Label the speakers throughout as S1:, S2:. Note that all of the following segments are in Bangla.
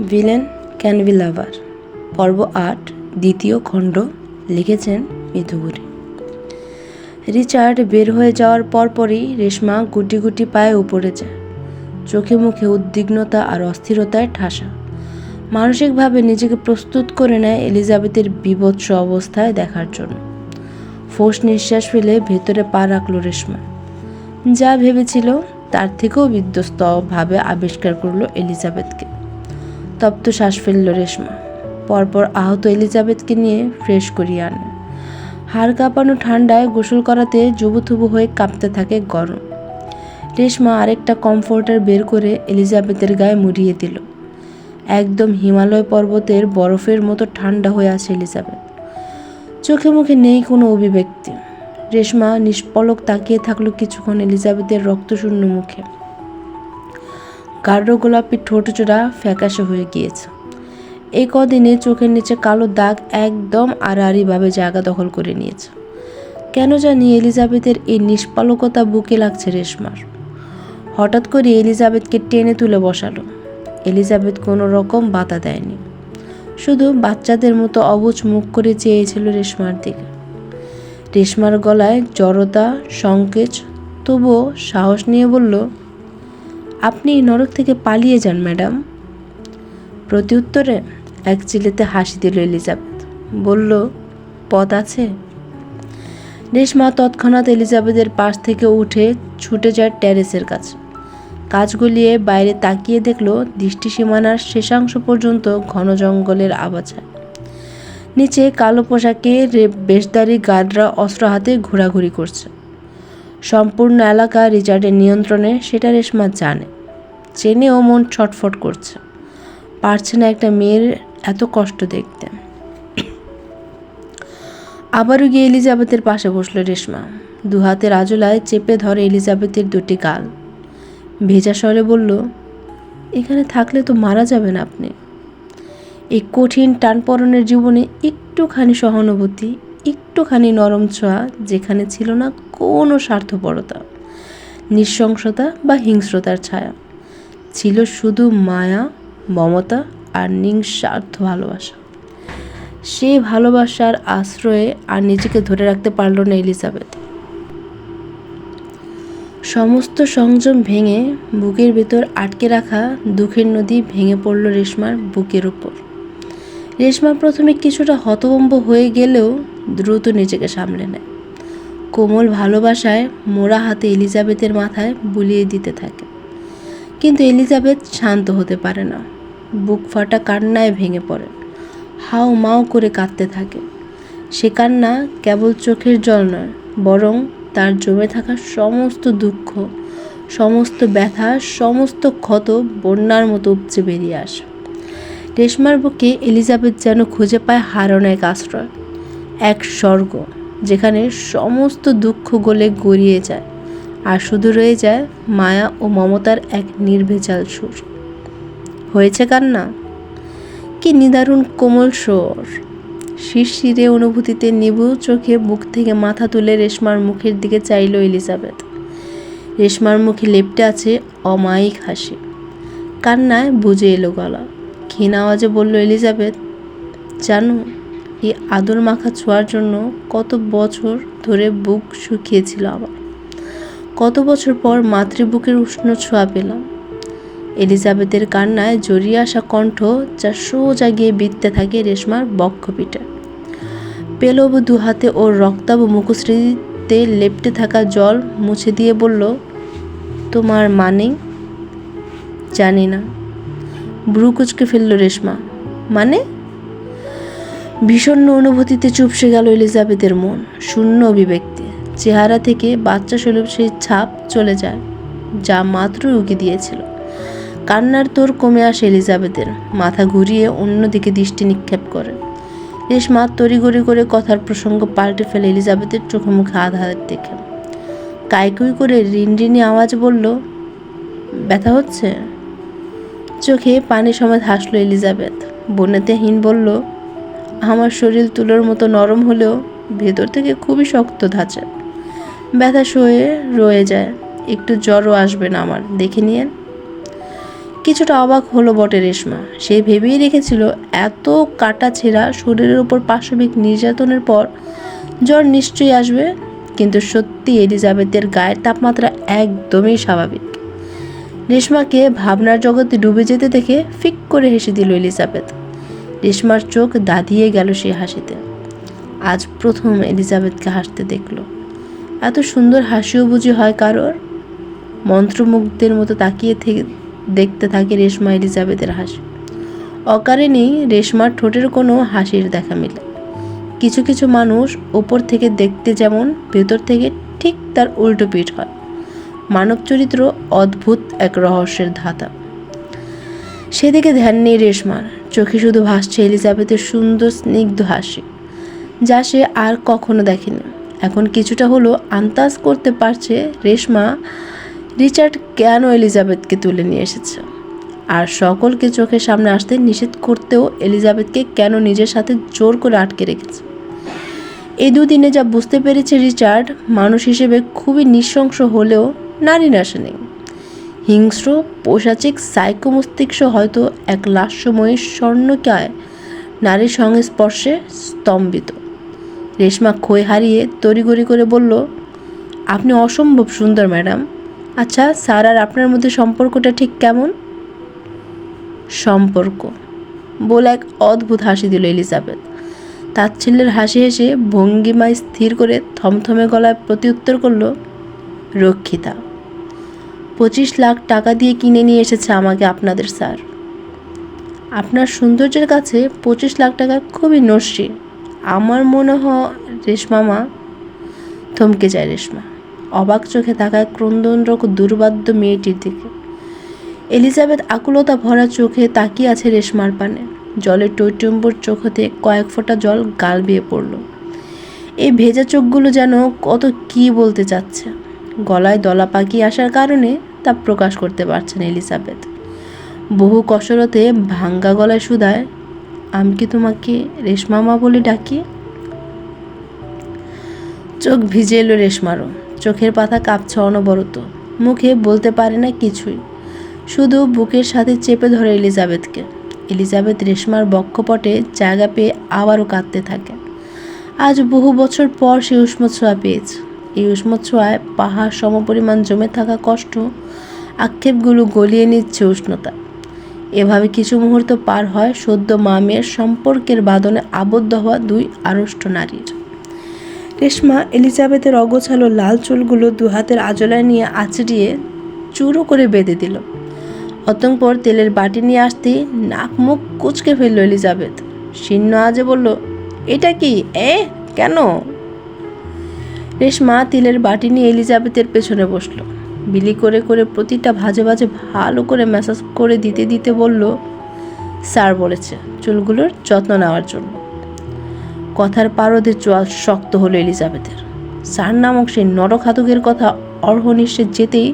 S1: ভিলেন ক্যান বি লাভার পর্ব ৮ দ্বিতীয় খণ্ড। লিখেছেন মিথুগুরি। রিচার্ড বের হয়ে যাওয়ার পরপরই রেশমা গুটি গুটি পায়ে উপরে যায়। চোখে মুখে উদ্বিগ্নতা আর অস্থিরতায় ঠাসা। মানসিকভাবে নিজেকে প্রস্তুত করে নেয় এলিজাবেথের বীভৎস অবস্থায় দেখার জন্য। ফোঁস নিঃশ্বাস ফেলে ভেতরে পা রাখল রেশমা। যা ভেবেছিল তার থেকেও বিধ্বস্তভাবে আবিষ্কার করল এলিজাবেথকে। তপ্ত শ্বাস ফেলল রেশমা। পরপর আহত এলিজাবেথকে নিয়ে ফ্রেশ করিয়ে আনে। হাড় কাঁপানো ঠান্ডায় গোসল করাতে জুবুথুবু হয়ে কাঁপতে থাকে গরম। রেশমা আরেকটা কমফোর্টার বের করে এলিজাবেথের গায়ে মুড়িয়ে দিল। একদম হিমালয় পর্বতের বরফের মতো ঠান্ডা হয়ে আছে এলিজাবেথ। চোখে মুখে নেই কোনো অভিব্যক্তি। রেশমা নিষ্পলক তাকিয়ে থাকলো কিছুক্ষণ এলিজাবেথের রক্তশূন্য মুখে। গাঢ় গোলাপি ঠোঁটজোড়া ফ্যাকাশে হয়ে গিয়েছে। এই কদিনে চোখের নিচে কালো দাগ একদম আড়াআড়িভাবে জায়গা দখল করে নিয়েছে। কেন জানি এলিজাবেথের এই নিষ্পালকতা বুকে লাগছে রেশমার। হঠাৎ করে এলিজাবেথকে টেনে তুলে বসালো। এলিজাবেথ কোনো রকম বাধা দেয়নি, শুধু বাচ্চাদের মতো অবুঝ মুখ করে চেয়েছিল রেশমার দিকে। রেশমার গলায় জড়তা, সংকেচ, তবুও সাহস নিয়ে বলল, আপনি নরক থেকে পালিয়ে যান ম্যাডাম। প্রত্যুত্তরে এক চিলেতে হাসি দিল এলিজাবেথ। বলল, পথ আছে। রেশমা তৎক্ষণাৎ এলিজাবেথের পাশ থেকে উঠে ছুটে যায় টেরেসের কাছে। কাঁচ গলিয়ে বাইরে তাকিয়ে দেখল দৃষ্টিসীমানার শেষাংশ পর্যন্ত ঘন জঙ্গলের আবছা। নিচে কালো পোশাকে বেশধারী গার্ডরা অস্ত্র হাতে ঘোরাঘুরি করছে। সম্পূর্ণ এলাকা রিচার্ডের নিয়ন্ত্রণে, সেটা রেশমা জানে। জেনেও মন ছটফট করছে। পারছে না একটা মেয়ের এত কষ্ট দেখতে। আবারও গিয়ে এলিজাবেথের পাশে বসলো রেশমা। দুহাতের আজলায় চেপে ধরে এলিজাবেথের দুটি গাল। ভেজা স্বরে বলল, এখানে থাকলে তো মারা যাবেন আপনি। এই কঠিন টানপড়নের জীবনে একটুখানি সহানুভূতি, একটুখানি নরম ছোঁয়া, যেখানে ছিল না কোনো স্বার্থপরতা, নৃশংসতা বা হিংস্রতার ছায়া, ছিল শুধু মায়া, মমতা আর নিঃস্বার্থ ভালোবাসা। সেই ভালোবাসার আশ্রয়ে আর নিজেকে ধরে রাখতে পারল না এলিজাবেথ। সমস্ত সংযম ভেঙে বুকের ভেতর আটকে রাখা দুঃখের নদী ভেঙে পড়ল রেশমার বুকের উপর। রেশমা প্রথমে কিছুটা হতভম্ব হয়ে গেলেও দ্রুত নিজেকে সামলে নেয়। কোমল ভালোবাসায় মোড়া হাতে এলিজাবেথের মাথায় বুলিয়ে দিতে থাকে। কিন্তু এলিজাবেথ শান্ত হতে পারে না। বুক ফাটা কান্নায় ভেঙে পড়ে। হাউ মাউ করে কাঁদতে থাকে। সে কান্না কেবল চোখের জল নয়, বরং তার জমে থাকা সমস্ত দুঃখ, সমস্ত ব্যথা, সমস্ত ক্ষত বন্যার মতো উপচে বেরিয়ে আসে। রেশমার বুকে এলিজাবেথ যেন খুঁজে পায় হারানো এক আশ্রয়, এক স্বর্গ, যেখানে সমস্ত দুঃখ গলে গড়িয়ে যায় আর শুধু রয়ে যায় মায়া ও মমতার এক নির্ভেজাল সুর। হয়েছে কান্না? কি নিদারুণ কোমল স্বর! শিরশিরে অনুভূতিতে নিবু চোখে বুক থেকে মাথা তুলে রেশমার মুখের দিকে চাইল এলিজাবেথ। রেশমার মুখে লেপ্টে আছে অমায়িক হাসি। কান্নায় বুঝে এলো গলা। ক্ষীণ আওয়াজে বলল এলিজাবেথ, জানো, এই আদর মাখা ছোঁয়ার জন্য কত বছর ধরে বুক শুকিয়েছিল আমার। কত বছর পর মাতৃবুকের উষ্ণ ছোঁয়া পেলাম। এলিজাবেথের কান্নায় জড়িয়ে আসা কণ্ঠ যা সোজা গিয়ে বিঁধতে থাকে রেশমার বক্ষপিঠে। পেলব দু হাতে ওর রক্তাভ মুখশ্রীতে লেপ্টে থাকা জল মুছে দিয়ে বলল, তোমার মানে? জানি না। ভ্রু কুঁচকে ফেলল রেশমা। মানে? ভীষণ অনুভূতিতে চুপসে গেল এলিজাবেথের মন। শূন্য অভিব্যক্তি। চেহারা থেকে বাচ্চা সুলভ সেই ছাপ চলে যায়, যা মাত্র উকি দিয়েছিল। কান্নার তোর কমে আসে এলিজাবেথের। মাথা ঘুরিয়ে অন্যদিকে দৃষ্টি নিক্ষেপ করে। রেশমা তড়িঘড়ি করে কথার প্রসঙ্গ পাল্টে ফেলে এলিজাবেথের চোখে মুখে আধার দেখে কাইকুই করে রিনরিনি আওয়াজ বলল, ব্যথা হচ্ছে? চোখে পানি সমেত হাসল এলিজাবেথ। বনেতেহীন বলল, আমার শরীর তুলোর মতো নরম হলেও ভেতর থেকে খুবই শক্ত ধাঁচে। ব্যথা সয়ে রয়ে যায়, একটু জ্বরও আসবে না আমার, দেখে নিয়েন। কিছুটা অবাক হলো বটে রেশমা। সে ভেবেই রেখেছিল এত কাটা ছেঁড়া শরীরের উপর পাশবিক নির্যাতনের পর জ্বর নিশ্চয়ই আসবে, কিন্তু সত্যি এলিজাবেথের গায়ের তাপমাত্রা একদমই স্বাভাবিক। রেশমাকে ভাবনার জগতে ডুবে যেতে দেখে ফিক করে হেসে দিল এলিজাবেথ। রেশমার চোখ দাঁধিয়ে গেল সেই হাসিতে। আজ প্রথম এলিজাবেথকে হাসতে দেখল। এত সুন্দর হাসিও বুঝি হয় কারোর? মন্ত্রমুগ্ধের মতো তাকিয়ে দেখতে থাকে রেশমা এলিজাবেথের হাসি। অকারণেই রেশমার ঠোঁটের কোনো হাসির দেখা মেলে। কিছু কিছু মানুষ ওপর থেকে দেখতে যেমন, ভেতর থেকে ঠিক তার উল্টো পিঠ হয়। মানব চরিত্র অদ্ভুত এক রহস্যের ধাঁধা। সেদিকে ধ্যান নেই রেশমার। চোখে শুধু ভাসছে এলিজাবেথের সুন্দর স্নিগ্ধ হাসি, যা সে আর কখনো দেখেনি। এখন কিছুটা হলো আন্দাজ করতে পারছে রেশমা রিচার্ড কেন এলিজাবেথকে তুলে নিয়ে এসেছে, আর সকলকে চোখের সামনে আসতে নিষেধ করতেও এলিজাবেথকে কেন নিজের সাথে জোর করে আটকে রেখেছে। এই দুদিনে যা বুঝতে পেরেছে রিচার্ড মানুষ হিসেবে খুবই নৃশংস হলেও নারী নাশা নেই। হিংস্র, পৈশাচিক, সাইকো মস্তিষ্ক হয়তো এক লাস্যময়ী স্বর্ণকায় নারীর সংস্পর্শে স্তম্ভিত। রেশমা খই হারিয়ে তড়িঘড়ি করে বলল, আপনি অসম্ভব সুন্দর ম্যাডাম। আচ্ছা স্যার আর আপনার মধ্যে সম্পর্কটা ঠিক কেমন? সম্পর্ক বলে এক অদ্ভুত হাসি দিল এলিজাবেথ। তাচ্ছিল্যের হাসি হেসে ভঙ্গিমায় স্থির করে থমথমে গলায় প্রত্যুত্তর করল, রক্ষিতা 25 লাখ টাকা দিয়ে কিনে নিয়ে এসেছে আমাকে আপনাদের স্যার। আপনার সৌন্দর্যের কাছে 25 লাখ টাকা খুবই নস্যি আমার মনে হয়। রেশমা থমকে যায়। রেশমা অবাক চোখে তাকায় ক্রন্দনরত দুর্বাদ্য মেয়েটির দিকে। এলিজাবেথ আকুলতা ভরা চোখে তাকিয়ে আছে রেশমার পানে। জলের টইটম্বুর চোখ হতে কয়েক ফোঁটা জল গাল বেয়ে পড়ল। এই ভেজা চোখগুলো যেন কত কি বলতে চাচ্ছে। গলায় দলা পাকিয়ে আসার কারণে তা প্রকাশ করতে পারছেন এলিজাবেথ। বহু কসরতে ভাঙ্গা গলায় শুধায়, আমি কি তোমাকে রেশমা মা বলে ডাকি? চোখ ভিজে এলো রেশমারও। চোখের পাতা কাঁপছে অনবরত। মুখে বলতে পারে না কিছুই, শুধু বুকের সাথে চেপে ধরে এলিজাবেথকে। এলিজাবেথ রেশমার বক্ষপটে জায়গা পেয়ে আবারও কাঁদতে থাকে। আজ বহু বছর পর সে উষ্ণ ছোঁয়া পেয়েছে। এই উষ্ণ ছোঁয়ায় পাহাড় সমপরিমাণ জমে থাকা কষ্ট আক্ষেপগুলো গলিয়ে নিচ্ছে উষ্ণতা। এভাবে কিছু মুহূর্ত পার হয় সদ্য মা মেয়ের সম্পর্কের বাঁধনে আবদ্ধ হওয়া দুই আড়ষ্ট নারীর। রেশমা এলিজাবেথের অগোছালো লাল চুলগুলো দু হাতের আঁচলায় নিয়ে আঁচড়িয়ে চুরো করে বেঁধে দিল। অতঃপর তেলের বাটি নিয়ে আসতেই নাক মুখ কুঁচকে ফেলল এলিজাবেথ। শীর্ণ আজে বলল, এটা কি? কেন? রেশমা তেলের বাটি নিয়ে এলিজাবেথের পেছনে বসলো। বিলি করে করে প্রতিটা ভাজে ভাজে ভালো করে ম্যাসাজ করে দিতে দিতে বলল, স্যার বলেছে চুলগুলোর যত্ন নেওয়ার জন্য। কথার পারদে চোয়াল শক্ত হলো এলিজাবেথের। স্যার নামক সেই নরঘাতকের কথা অর্হনিশ্বে যেতেই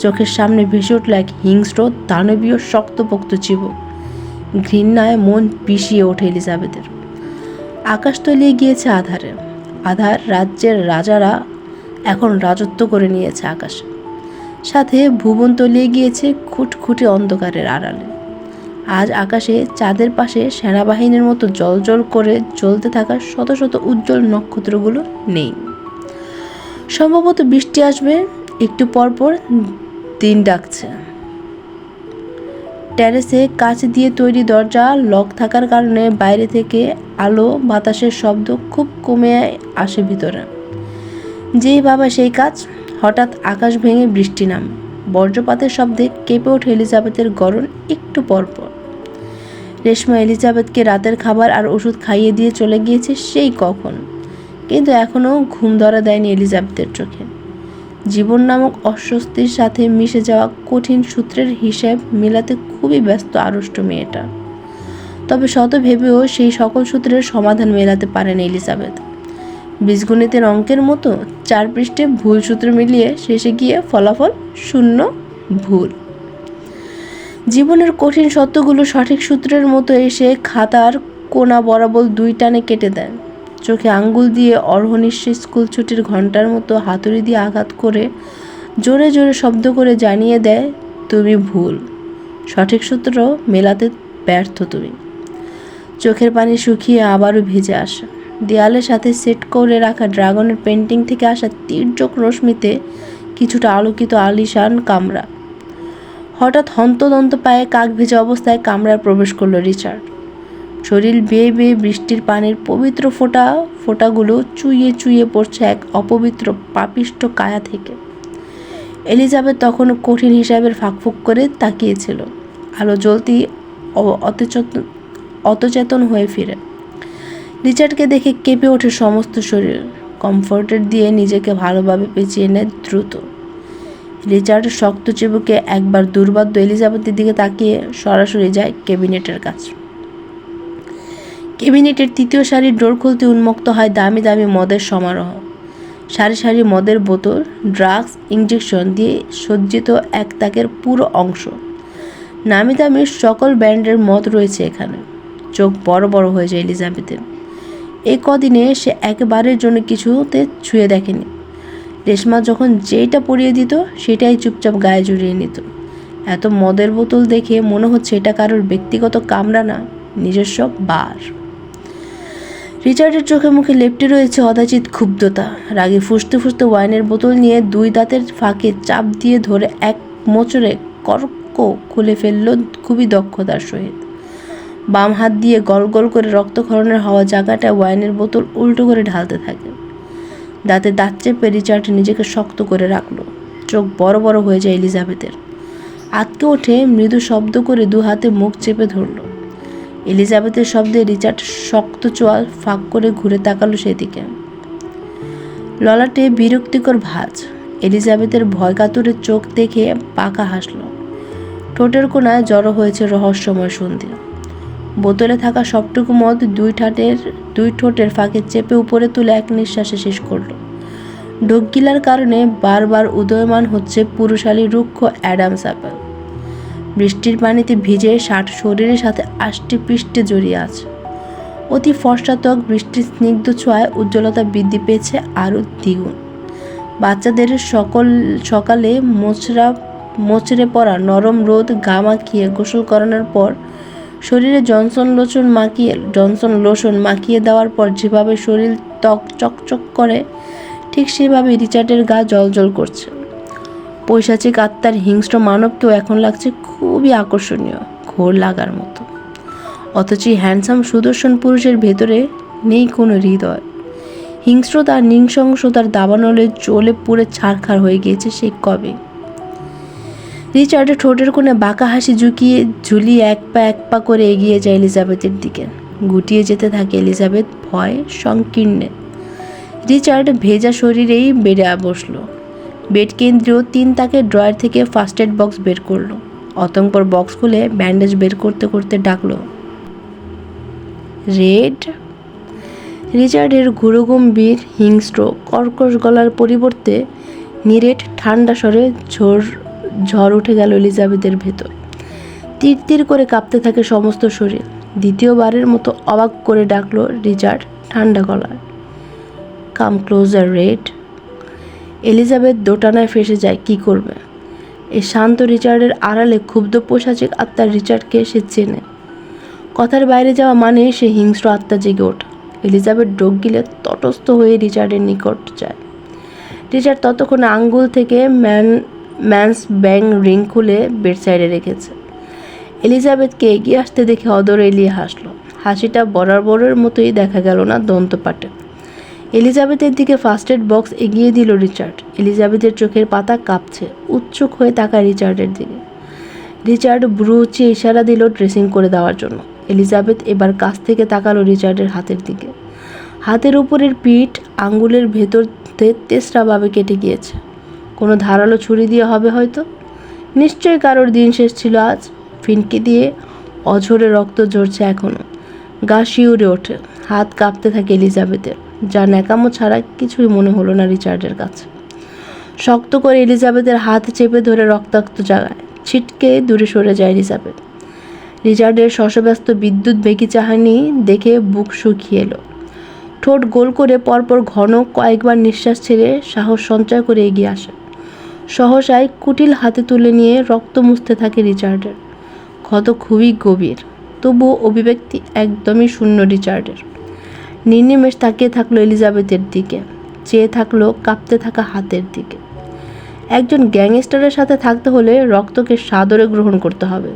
S1: চোখের সামনে ভেসে উঠল এক হিংস্র দানবীয় শক্তপোক্ত জীবক। ঘৃণায় মন পিষিয়ে ওঠে এলিজাবেথের। আকাশ তলিয়ে গিয়েছে আধারে। আধার রাজ্যের রাজারা এখন রাজত্ব করে নিয়েছে আকাশে। সাথে ভুবন তলিয়ে গিয়েছে খুটখুটে অন্ধকারের আড়ালে। আজ আকাশে চাঁদের পাশে সেনাবাহিনীর মতো জ্বলজ্বল করে জ্বলতে থাকা শত শত উজ্জ্বল নক্ষত্রগুলো নেই। সম্ভবত বৃষ্টি আসবে একটু পরপর। দিন ডাকছে। টেরেসে কাঁচ দিয়ে তৈরি দরজা লক থাকার কারণে বাইরে থেকে আলো বাতাসের শব্দ খুব কমে আসে ভিতরে। যেই বাবা সেই কাজ, হঠাৎ আকাশ ভেঙে বৃষ্টি নামে। বজ্রপাতের শব্দে কেঁপে ওঠে এলিজাবেথের গরণ একটু পরপর। রেশমা এলিজাবেথকে রাতের খাবার আর ওষুধ খাইয়ে দিয়ে চলে গিয়েছে সেই কখন, কিন্তু এখনও ঘুম ধরা দেয়নি এলিজাবেথের চোখে। জীবন নামক অস্বস্তির সাথে মিশে যাওয়া কঠিন সূত্রের হিসেব মেলাতে খুবই ব্যস্ত আড়ষ্ট মেয়েটা। তবে শত ভেবেও সেই সকল সূত্রের সমাধান মেলাতে পারেন এলিজাবেথ। বীজগণিতের অঙ্কের মতো 4 পৃষ্ঠে ভুল সূত্র মিলিয়ে শেষে গিয়ে ফলাফল 0 ভুল। জীবনের কঠিন সত্যগুলো সঠিক সূত্রের মতো এসে খাতার কোনা বরাবর 2 টানে কেটে দেয়। চোখে আঙ্গুল দিয়ে অর্হনিশ্চে স্কুল ছুটির ঘন্টার মতো হাতুড়ি দিয়ে আঘাত করে জোরে জোরে শব্দ করে জানিয়ে দেয়, তুমি ভুল। সঠিক সূত্র মেলাতে ব্যর্থ তুমি। চোখের পানি শুকিয়ে আবারও ভিজে আসে। দেয়ালের সাথে সেট করে রাখা ড্রাগনের পেন্টিং থেকে আসা তীর্যক রশ্মিতে কিছুটা আলোকিত আলিশান কামরা। হঠাৎ হন্তদন্ত পায়ে কাক ভেজা অবস্থায় কামরায় প্রবেশ করলো রিচার্ড। শরীর বেয়ে বেয়ে বৃষ্টির পানির পবিত্র ফোঁটাগুলো চুইয়ে চুইয়ে পড়ছে এক অপবিত্র পাপিষ্ট কায়া থেকে। এলিজাবেথ তখনও কঠিন হিসাবের ফাঁকফুঁক করে তাকিয়েছিল। আলো জ্বলতেই অচেতন হয়ে ফিরে। রিচার্ডকে দেখে কেঁপে ওঠে সমস্ত শরীর। কমফোর্টার দিয়ে নিজেকে ভালোভাবে পেঁচিয়ে নেয় দ্রুত। রিচার্ড শক্ত চিবুকে একবার দুর্বাদ্য এলিজাবেথের দিকে তাকিয়ে সরাসরি যায় ক্যাবিনেটের কাছে। ক্যাবিনেটের তৃতীয় সারির ডোর খুলতে উন্মুক্ত হয় দামি দামি মদের সমারোহ। সারি সারি মদের বোতল, ড্রাগস, ইঞ্জেকশন দিয়ে সজ্জিত এক তাকের পুরো অংশ। নামি দামি সকল ব্র্যান্ডের মদ রয়েছে এখানে। চোখ বড় বড় হয়ে যায় এলিজাবেথের। এই কদিনে সে একেবারের জন্য কিছুতে ছুঁয়ে দেখেনি। রেশমা যখন যেইটা পরিয়ে দিত সেটাই চুপচাপ গায়ে জড়িয়ে নিত। এত মদের বোতল দেখে মনে হচ্ছে এটা কারোর ব্যক্তিগত কামরা না, নিজস্ব বার। রিচার্ডের চোখে মুখে লেপ্টে রয়েছে অযাচিত ক্ষুব্ধতা। রাগে ফুঁসতে ফুঁসতে ওয়াইনের বোতল নিয়ে দুই দাঁতের ফাঁকে চাপ দিয়ে ধরে এক মোচড়ে কর্ক খুলে ফেলল খুবই দক্ষতার সহিত। বাম হাত দিয়ে গল গল করে রক্তক্ষরণের হওয়া জায়গাটায় ওয়াইনের বোতল উল্টো করে ঢালতে থাকে। দাঁতে দাঁত চেপে রিচার্ড নিজেকে শক্ত করে রাখল। চোখ বড় বড় হয়ে যায় এলিজাবেথের। আতকে ওঠে, মৃদু শব্দ করে দু হাতে মুখ চেপে ধরল। এলিজাবেথের শব্দে রিচার্ড শক্ত চোয়াল ফাঁক করে ঘুরে তাকালো সেদিকে। ললাটে বিরক্তিকর ভাঁজ। এলিজাবেথের ভয় কাতুরে চোখ দেখে পাকা হাসল। ঠোঁটের কোণায় জড়ো হয়েছে রহস্যময় সন্ধি। বোতলে থাকা সবটুকু মদ দুই ঠোঁটের ফাঁকে চেপে উপরে তুলে এক নিঃশ্বাসে শেষ করল। ঢোক গিলার কারণে বারবার উদয়মান হচ্ছে পুরুষালী রুক্ষ অ্যাডামস অ্যাপেল। বৃষ্টির পানিতে ভিজে শার্ট শরীরের সাথে আষ্টে পৃষ্ঠে জড়িয়ে আছে। অতি ফর্সা ত্বক বৃষ্টির স্নিগ্ধ ছোঁয়ায় উজ্জ্বলতা বৃদ্ধি পেয়েছে আরও দ্বিগুণ। বাচ্চাদের সকালে মোচড়ে পড়া নরম রোদ গা মাখিয়ে গোসল করানোর পর শরীরে জনসন লোশন মাখিয়ে দেওয়ার পর যেভাবে শরীর ত্বক চকচক করে, ঠিক সেভাবে রিচার্ডের গা জ্বলজ্বল করছে। পৈশাচিক আত্মার হিংস্র মানবকেও এখন লাগছে খুবই আকর্ষণীয়, ঘোর লাগার মতো। অথচ হ্যান্ডসাম সুদর্শন পুরুষের ভেতরে নেই কোনো হৃদয়। হিংস্রতা নৃশংসতার দাবানলে জ্বলে পুড়ে ছারখার হয়ে গিয়েছে সেই কবে। রিচার্ড ঠোঁটের কোণে বাঁকা হাসি ঝুলিয়ে এক পা করে এগিয়ে যায় এলিজাবেথের দিকে। গুটিয়ে যেতে থাকে এলিজাবেথ ভয় সংকীর্ণে। রিচার্ড ভেজা শরীরেই বেড়ে বসলো। বেড কেন্দ্রীয় 3 তাকের ড্রয়ার থেকে ফার্স্ট এড বক্স বের করলো। অতঃপর বক্স খুলে ব্যান্ডেজ বের করতে করতে ডাকলো, রেড। রিচার্ডের গুরুগম্ভীর হিংস্র কর্কশ গলার পরিবর্তে নিরেট ঠান্ডা স্বরে ঝড় উঠে গেল এলিজাবেথের ভেতর। তীর তীর করে কাঁপতে থাকে সমস্ত শরীর। দ্বিতীয়বারের মতো অবাক করে ডাকলো রিচার্ড ঠান্ডা গলায়, কাম ক্লোজার রেড। এলিজাবেথ দোটানায় ফেসে যায়। কি করবে? এই শান্ত রিচার্ডের আড়ালে ক্ষুব্ধ পৈশাচিক আত্মার রিচার্ডকে সে চেনে। কথার বাইরে যাওয়া মানে সে হিংস্র আত্মা জেগে ওঠা। এলিজাবেথ ডোক গিলে তটস্থ হয়ে রিচার্ডের নিকট যায়। রিচার্ড ততক্ষণে আঙ্গুল থেকে ম্যান্স ব্যাং রিং খুলে বেডসাইডে রেখেছে। এলিজাবেথকে এগিয়ে আসতে দেখে অদর এলিয়ে হাসল। হাসিটা বরাবরের মতোই দেখা গেল না দন্তপাটে। এলিজাবেথের দিকে ফার্স্ট এড বক্স এগিয়ে দিল রিচার্ড। এলিজাবেথের চোখের পাতা কাঁপছে। উৎসুক হয়ে তাকায় রিচার্ডের দিকে। রিচার্ড ব্রু উঁচিয়ে ইশারা দিল ড্রেসিং করে দেওয়ার জন্য। এলিজাবেথ এবার কাছ থেকে তাকালো রিচার্ডের হাতের দিকে। হাতের উপরের পিঠ আঙ্গুলের ভেতর তেসরাভাবে কেটে গিয়েছে। কোনো ধারালো ছুরি দিয়ে হবে হয়তো। নিশ্চয়ই কারোর দিন শেষ ছিল আজ। ফিনকি দিয়ে অঝরে রক্ত ঝরছে এখনো। গা শিউরে ওঠে। হাত কাঁপতে থাকে এলিজাবেথের, যা ন্যাকামো ছাড়া কিছুই মনে হলো না রিচার্ডের কাছে। শক্ত করে এলিজাবেথের হাত চেপে ধরে রক্তাক্ত জায়গায় ছিটকে দূরে সরে যায় এলিজাবেথ। রিচার্ডের শশব্যস্ত বিদ্যুৎ বেগী চাহানি দেখে বুক শুকিয়ে এলো। ঠোঁট গোল করে পরপর ঘন কয়েকবার নিঃশ্বাস ছেড়ে সাহস সঞ্চয় করে এগিয়ে আসে। সহসায় কুটিল হাতে তুলে নিয়ে রক্ত মুছতে থাকে রিচার্ডের। ক্ষত খুবই গভীর, তবুও অভিব্যক্তি একদমই শূন্য রিচার্ডের। নির্নিমেষ তাকিয়ে থাকলো এলিজাবেথের দিকে, চেয়ে থাকলো কাঁপতে থাকা হাতের দিকে। একজন গ্যাংস্টারের সাথে থাকতে হলে রক্তকে সাদরে গ্রহণ করতে হবে,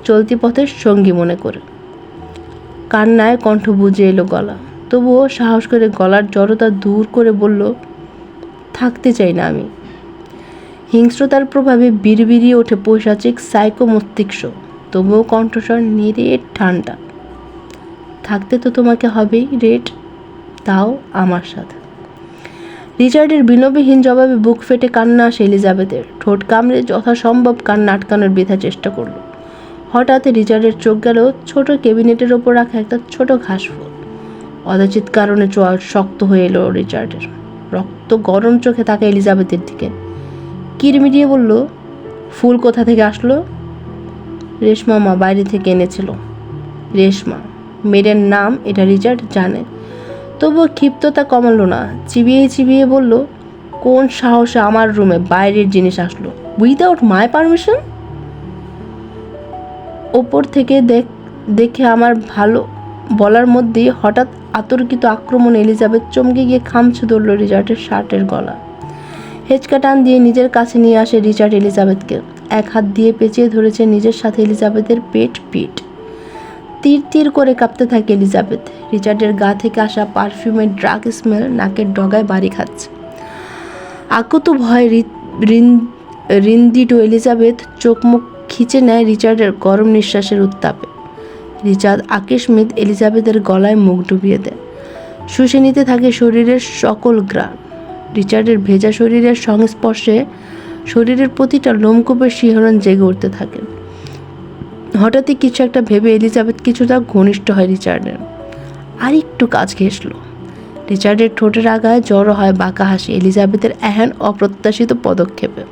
S1: চলতি পথের সঙ্গী মনে করে। কান্নায় কণ্ঠ বুঝে এলো গলা, তবুও সাহস করে গলার জড়তা দূর করে বলল, থাকতে চাই না আমি। হিংস্রতার প্রভাবে বিড়বিড়িয়ে ওঠে পৈশাচিক সাইকো মস্তিষ্ক, তবুও কণ্ঠস্বর নিরেট ঠান্ডা। থাকতে তো তোমাকে হবেই রেড, তাও আমার সাথে। রিচার্ডের বিনয়হীন জবাবে বুক ফেটে কান্না আসে এলিজাবেথের। ঠোঁট কামড়ে যথাসম্ভব কান্না আটকানোর বৃথা চেষ্টা করল। হঠাৎ রিচার্ডের চোখ গেল ছোট কেবিনেটের ওপর রাখা একটা ছোট ঘাসফুল। অযাচিত কারণে চোয়াল শক্ত হয়ে এলো রিচার্ডের। রক্ত গরম চোখে তাকায় এলিজাবেথের দিকে, কিরমিরিয়ে বলল, ফুল কোথা থেকে আসলো? রেশমা মা বাইরে থেকে এনেছিল। রেশমা মেয়ের নাম, এটা রিচার্ড জানে, তবুও ক্ষিপ্ততা কমালো না। চিবিয়ে চিবিয়ে বলল, কোন সাহসে আমার রুমে বাইরের জিনিস আসলো উইদাউট মাই পারমিশন? ওপর থেকে দেখে আমার ভালো বলার মধ্যেই হঠাৎ আতর্কিত আক্রমণ। এলিজাবেথ চমকে গিয়ে খামছে ধরল রিচার্ডের শার্টের গলা। হেঁচকা টান দিয়ে নিজের কাছে নিয়ে আসে রিচার্ড এলিজাবেথকে। এক হাত দিয়ে পেঁচিয়ে ধরেছে নিজের সাথে এলিজাবেথের পিঠ। তীর তীর করে কাঁপতে থাকে এলিজাবেথ। রিচার্ডের গা থেকে আসা পারফিউমের ড্রাগ স্মেল নাকের ডগায় বাড়ি খাচ্ছে। আকুত ভয় রিন্দিটো এলিজাবেথ চোখ মুখ খিচে নেয় রিচার্ডের গরম নিঃশ্বাসের উত্তাপে। রিচার্ড আকস্মিক এলিজাবেথের গলায় মুখ ডুবিয়ে দেয়, শুষে নিতে থাকে শরীরের সকল ঘ্রাণ। রিচার্ডের ভেজা শরীরের সংস্পর্শে শরীরের প্রতিটা লোমকূপের শিহরণ জেগে উঠতে থাকে। হঠাৎই কিছু একটা ভেবে এলিজাবেথ কিছুটা ঘনিষ্ঠ হয় রিচার্ডের। আর একটু কাছ ঘেঁষল। রিচার্ডের ঠোঁটের আগায় জড়ো হয় বাঁকা হাসি এলিজাবেথের এহেন অপ্রত্যাশিত পদক্ষেপে।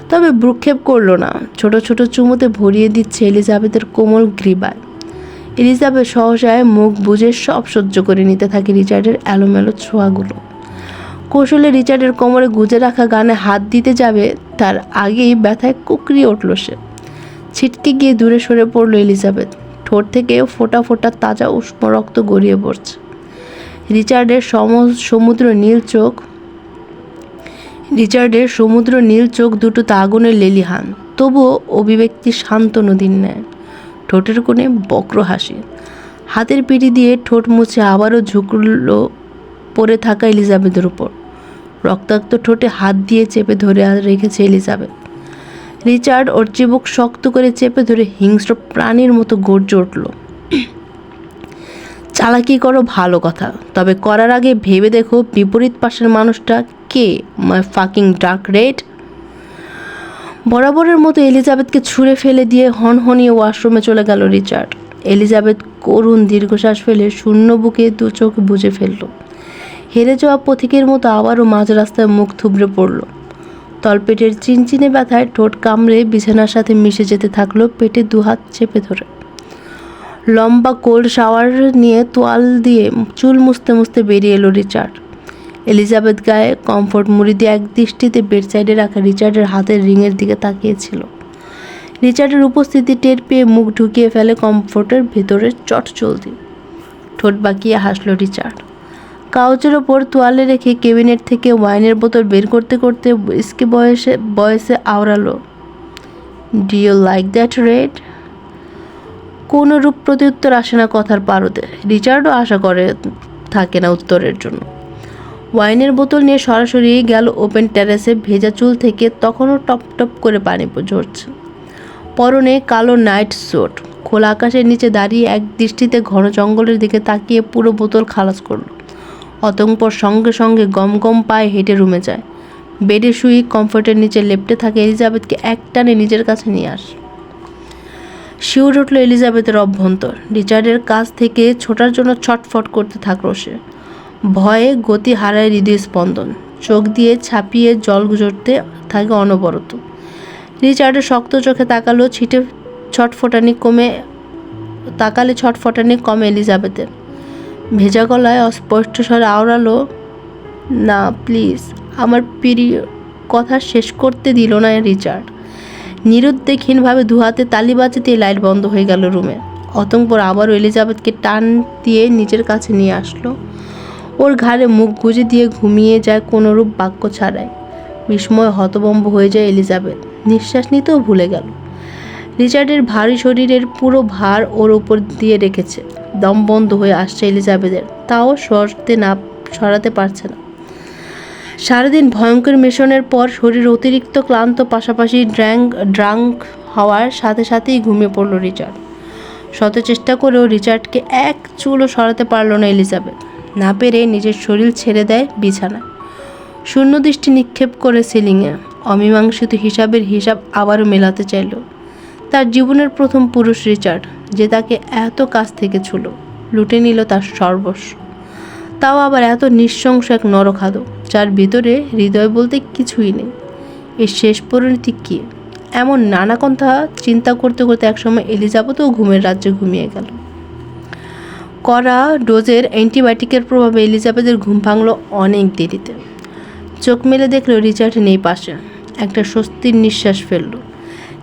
S1: তবে ভ্রুক্ষেপ করল না, ছোট ছোট চুমুতে ভরিয়ে দিচ্ছে এলিজাবেথের কোমল গ্রীবায়। এলিজাবেথ সহসায় মুখ বুজে সব সহ্য করে নিতে থাকে রিচার্ডের এলোমেলো ছোঁয়াগুলো। কৌশলে রিচার্ডের কোমরে গুজে রাখা গানে হাত দিতে যাবে, তার আগেই ব্যথায় কুকরিয়ে উঠল সে। ছিটকে গিয়ে দূরে সরে পড়ল এলিজাবেথ। ঠোঁট থেকে ফোঁটা ফোঁটা তাজা উষ্ণ রক্ত গড়িয়ে পড়ছে। রিচার্ডের সমুদ্র নীল চোখ দুটোতে আগুনের লেলিহান, তবুও অভিব্যক্তি শান্ত নদীর ন্যায়। ঠোঁটের কোণে বক্র হাসি। হাতের পিঠি দিয়ে ঠোঁট মুছে আবারও ঝুঁকল পড়ে থাকা এলিজাবেথের উপর। রক্তাক্ত ঠোঁটে হাত দিয়ে চেপে ধরে রেখেছে এলিজাবেথ। রিচার্ড ওর চিবুক শক্ত করে চেপে ধরে হিংস্র প্রাণীর মতো গর্জে উঠল, চালাকি করো ভালো কথা, তবে করার আগে ভেবে দেখো বিপরীত পাশের মানুষটা কে। মাই ফাকিং ডার্ক রেড। বরাবরের মতো এলিজাবেথকে ছুঁড়ে ফেলে দিয়ে হনহনিয়ে ওয়াশরুমে চলে গেল রিচার্ড। এলিজাবেথ করুণ দীর্ঘশ্বাস ফেলে শূন্য বুকে দু চোখ বুজে ফেলল। হেরে যাওয়া পথিকের মতো আবারও মাঝ রাস্তায় মুখ থুবড়ে পড়ল। তলপেটের চিনচিনে ব্যথায় ঠোঁট কামড়ে বিছানার সাথে মিশে যেতে থাকলো পেটে দুহাত চেপে ধরে। লম্বা কোল্ড শাওয়ার নিয়ে তোয়াল দিয়ে চুল মুছতে মুছতে বেরিয়ে এলো রিচার্ড। এলিজাবেথ গায়ে কমফোর্ট মুড়ি দিয়ে এক দৃষ্টিতে বেড সাইডে রাখা রিচার্ডের হাতের রিংয়ের দিকে তাকিয়েছিল। রিচার্ডের উপস্থিতি টের পেয়ে মুখ ঢুকিয়ে ফেলে কমফোর্টের ভেতরে চট চলতি। ঠোঁট বাঁকিয়ে হাসলো রিচার্ড। কাউচের ওপর তোয়ালে রেখে ক্যাবিনেট থেকে ওয়াইনের বোতল বের করতে করতে উইস্কি বয়সে আওড়ালো, do you like that red? কোনো রূপ প্রত্যুত্তর আসে না কথার পারদে। রিচার্ডও আশা করে থাকে না উত্তরের জন্য। ওয়াইনের বোতল নিয়ে সরাসরি গেল ওপেন টেরেসে। ভেজা চুল থেকে তখনও টপ টপ করে পানি ঝরছে। পরনে কালো নাইট স্যুট। খোলা আকাশের নিচে দাঁড়িয়ে এক দৃষ্টিতে ঘন জঙ্গলের দিকে তাকিয়ে পুরো বোতল খালাস করল। অতঃপর সঙ্গে সঙ্গে গম গম পায়ে হেঁটে রুমে যায়। বেডে শুয়ে কমফোর্টের নিচে লেপ্টে থাকে এলিজাবেথকে একটানে নিজের কাছে নিয়ে আসে। শিউরে উঠল এলিজাবেথের অভ্যন্তর। রিচার্ডের কাছ থেকে ছোটার জন্য ছটফট করতে থাকল সে। ভয়ে গতি হারায় হৃদয় স্পন্দন। চোখ দিয়ে ছাপিয়ে জল ঝরতে থাকে অনবরত। রিচার্ডের শক্ত চোখে তাকালে ছটফটানি কমে এলিজাবেথের। ভেজা গলায় অস্পষ্ট স্বরে আওড়ালো, না প্লিজ। আমার প্রিয় কথা শেষ করতে দিল না রিচার্ড। নিরুদ্দেগহীনভাবে দুহাতে তালি বাজাতেই লাইট বন্ধ হয়ে গেল রুমে। অতঃপর আবারও এলিজাবেথকে টান দিয়ে নিজের কাছে নিয়ে আসলো, ওর ঘাড়ে মুখ গুজে দিয়ে ঘুমিয়ে যায় কোনোরূপ বাক্য ছাড়াই। বিস্ময়ে হতভম্ব হয়ে যায় এলিজাবেথ, নিঃশ্বাস নিতেও ভুলে গেল। রিচার্ডের ভারী শরীরের পুরো ভার ওর উপর দিয়ে রেখেছে। দম বন্ধ হয়ে আসছে এলিজাবেথের, তাও সরাতে পারছে না। সারাদিন ভয়ঙ্কর মিশনের পর শরীর অতিরিক্ত ক্লান্ত, পাশাপাশি ড্রাঙ্ক হওয়ার সাথে সাথেই ঘুমিয়ে পড়ল রিচার্ড। শত চেষ্টা করেও রিচার্ডকে এক চুলও সরাতে পারল না এলিজাবেথ। না পেরে নিজের শরীর ছেড়ে দেয় বিছানায়, শূন্য দৃষ্টি নিক্ষেপ করে সিলিংয়ে। অমীমাংসিত হিসাবের হিসাব আবারও মেলাতে চাইল। তার জীবনের প্রথম পুরুষ রিচার্ড, যে তাকে এত কাছ থেকে ছুঁল, লুটে নিল তার সর্বস্ব, তাও আবার এত নৃশংস এক নরখাদক, যার ভিতরে হৃদয় বলতে কিছুই নেই। এর শেষ পরিণতি কী? এমন নানা কথা চিন্তা করতে করতে একসময় এলিজাবেথও ঘুমের রাজ্যে ঘুমিয়ে গেল। কড়া ডোজের অ্যান্টিবায়োটিকের প্রভাবে এলিজাবেথের ঘুম ভাঙল অনেক দেরিতে। চোখ মেলে দেখল রিচার্ড নেই পাশে। একটা স্বস্তির নিঃশ্বাস ফেলল।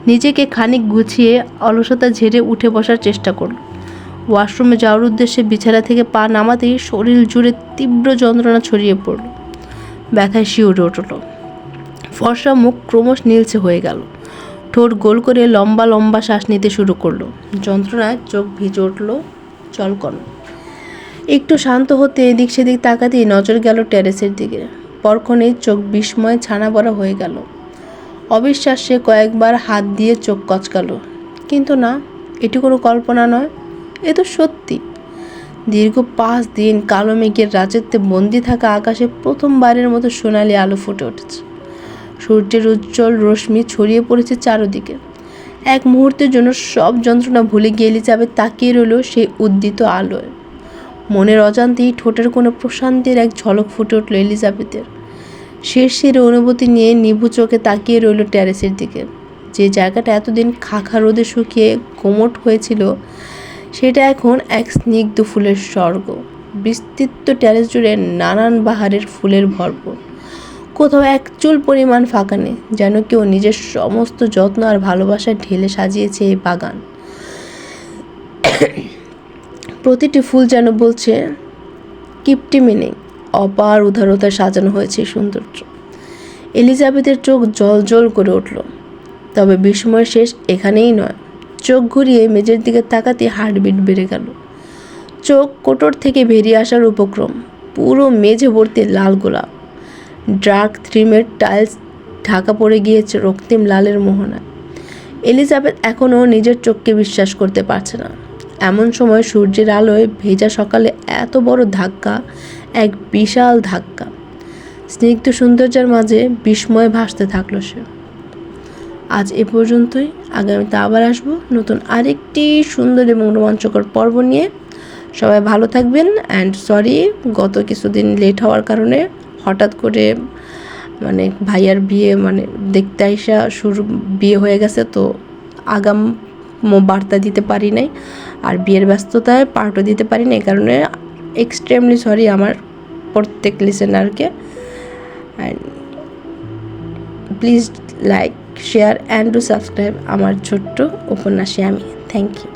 S1: নিজেকে খানিক গুছিয়ে অলসতা ঝেড়ে উঠে বসার চেষ্টা করল। ওয়াশরুমে যাওয়ার উদ্দেশ্যে বিছানা থেকে পা নামাতেই শরীর জুড়ে তীব্র যন্ত্রণা ছড়িয়ে পড়ল। ব্যথায় শিউরে উঠল। ফর্সা মুখ ক্রমশ নীলচে হয়ে গেল। ঠোঁট গোল করে লম্বা লম্বা শ্বাস নিতে শুরু করলো। যন্ত্রণায় চোখ ভিজে উঠল চলকন। একটু শান্ত হতে এদিক সেদিক তাকাতেই নজর গেল টেরেসের দিকে। পরক্ষণেই চোখ বিস্ময়ে ছানা বড়া হয়ে গেল। অবিশ্বাসে কয়েকবার হাত দিয়ে চোখ কচকালো, কিন্তু না, এটি কোনো কল্পনা নয়, এ তো সত্যি। দীর্ঘ 5 দিন কালো মেঘের রাজত্বে বন্দি থাকা আকাশে প্রথমবারের মতো সোনালি আলো ফুটে উঠেছে। সূর্যের উজ্জ্বল রশ্মি ছড়িয়ে পড়েছে চারদিকে। এক মুহূর্তের জন্য সব যন্ত্রণা ভুলে গিয়ে এলিজাবেথ তাকিয়ে রইল সেই উদ্দিত আলোয়। মনের অজান্তেই ঠোঁটের কোনো প্রশান্তির এক ঝলক ফুটে উঠল এলিজাবেথের। শিরশিরে অনুভূতি নিয়ে নিভু চোখে তাকিয়ে রইল টেরেসের দিকে। যে জায়গাটা এতদিন খাখা রোদে শুকিয়ে কোমট হয়েছিল, সেটা এখন এক স্নিগ্ধ ফুলের স্বর্গ। বিস্তৃত টেরেস জুড়ে নানান বাহারের ফুলের ভরপুর। কোথাও এক চুল পরিমাণ ফাঁকা নেই, যেন কেউ নিজের সমস্ত যত্ন আর ভালোবাসা ঢেলে সাজিয়েছে এই বাগান। প্রতিটি ফুল যেন বলছে কিপটি মিনিং, অপার উদারতায় সাজানো হয়েছে সৌন্দর্য। এলিজাবেথের চোখ জ্বলজ্বল করে উঠল। তবে বিস্ময় শেষ এখানেই নয়। চোখ ঘুরিয়ে মেঝের দিকে তাকাতে হার্টবিট বেড়ে গেল। চোখ কোটর থেকে বেরিয়ে আসার উপক্রম। পুরো মেঝে ভর্তি লাল গোলাপ। ডার্ক থ্রিমের টাইলস ঢাকা পড়ে গিয়েছে রক্তিম লালের মোহনায়। এলিজাবেথ এখনও নিজের চোখকে বিশ্বাস করতে পারছে না। এমন সময় সূর্যের আলোয় ভেজা সকালে এত বড় ধাক্কা, এক বিশাল ধাক্কা। স্নিগ্ধ সৌন্দর্যের মাঝে বিস্ময়ে ভাসতে থাকলো সে। আজ এ পর্যন্তই। আগামীতে আবার আসবো নতুন আরেকটি সুন্দর এবং রোমাঞ্চকর পর্ব নিয়ে। সবাই ভালো থাকবেন। অ্যান্ড সরি, গত কিছুদিন লেট হওয়ার কারণে হঠাৎ করে ভাইয়ার বিয়ে দেখতে আইসা বিয়ে হয়ে গেছে, তো আগাম বার্তা দিতে পারি নাই, আর বিয়ের ব্যস্ততায় পার্টও দিতে পারি না। এই কারণে এক্সট্রিমলি সরি আমার প্রত্যেক লিসেনারকে। And please like, share and do subscribe আমার ছোট্ট উপন্যাসী আমি। Thank you.